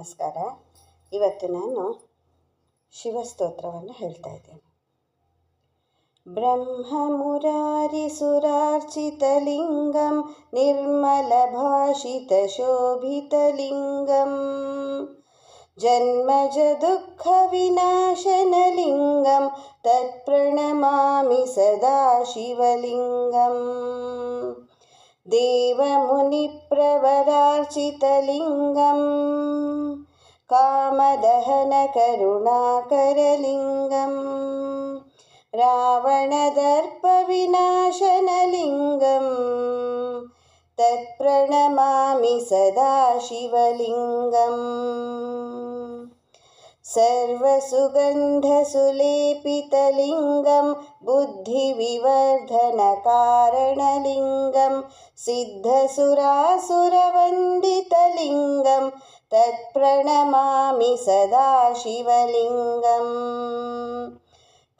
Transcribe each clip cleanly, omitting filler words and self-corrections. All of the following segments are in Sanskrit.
ನಮಸ್ಕಾರ. ಇವತ್ತು ನಾನು ಶಿವಸ್ತೋತ್ರವನ್ನು ಹೇಳ್ತಾ ಇದ್ದೇನೆ. ಬ್ರಹ್ಮಮುರಾರಿಸುರಾರ್ಚಿತಲಿಂಗಂ ನಿರ್ಮಲಭಾಷಿತಶೋಭಿತಲಿಂಗಂ ಜನ್ಮಜದುಃಖವಿನಾಶನಲಿಂಗಂ ತತ್ಪ್ರಣಮಾಮಿ ಸದಾ ಶಿವಲಿಂಗಂ. ದೇವಮುನಿಪ್ರವರಾರ್ಚಿತಲಿಂಗಂ ಕಾಮದಹನಕರುಣಾಕರಲಿಂಗಂ ರಾವಣದರ್ಪವಿನಾಶನಲಿಂಗಂ ತತ್ಪ್ರಣಮಾಮಿ ಸದಾ ಶಿವಲಿಂಗಂ. सर्वसुगन्धसुलेपितलिङ्गं बुद्धिविवर्धनकारणलिङ्गं सिद्धसुरासुरवन्दितलिङ्गं तत्प्रणमामि सदा शिवलिङ्गं.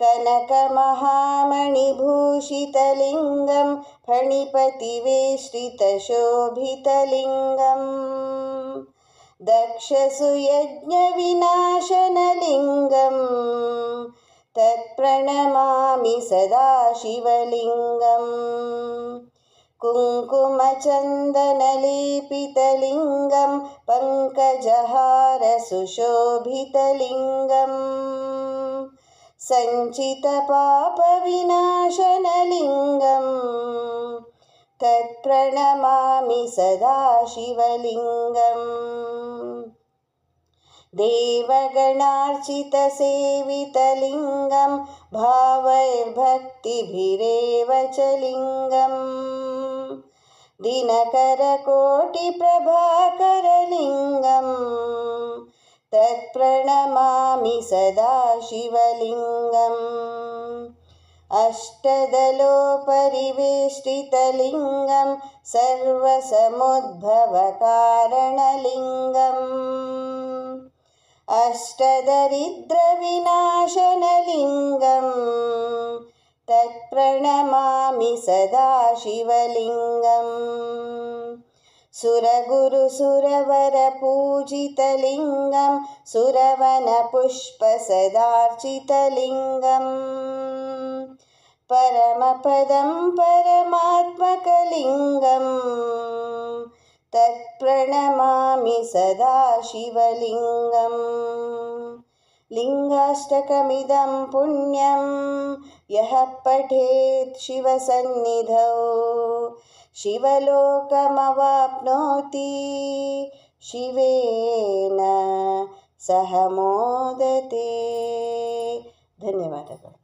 कनकमहामणिभूषितलिङ्गं फणिपतिवेष्टितशोभितलिङ्गं दक्षसुयज्ञविनाशनलिङ्गं तत्प्रणमामि सदा शिवलिङ्गं. कुङ्कुमचन्दनलेपितलिङ्गं पङ्कजहारसुशोभितलिङ्गं सञ्चितपापविनाशनलिङ्गं तत्प्रणमामि सदा शिवलिङ्गं. देवगणार्चितसेवितलिङ्गं भावैर्भक्तिभिरेव च लिङ्गं दिनकरकोटिप्रभाकरलिङ्गं तत्प्रणमामि सदा शिवलिङ्गं. अष्टदलोपरिवेष्टितलिङ्गं सर्वसमुद्भवकारणलिङ्गं अष्टदरिद्रविनाशनलिङ्गं तत्प्रणमामि सदा शिवलिङ्गं. सुरगुरुसुरवरपूजितलिङ्गं सुरवनपुष्पसदार्चितलिङ्गं परमपदं परमात्मकलिङ्गं तत्प्रणमामि सदा शिवलिङ्गं. लिङ्गाष्टकमिदं पुण्यं यः पठेत् शिवसन्निधौ शिवलोकमवाप्नोति शिवेन सह मोदते. ಧನ್ಯವಾದಗಳು.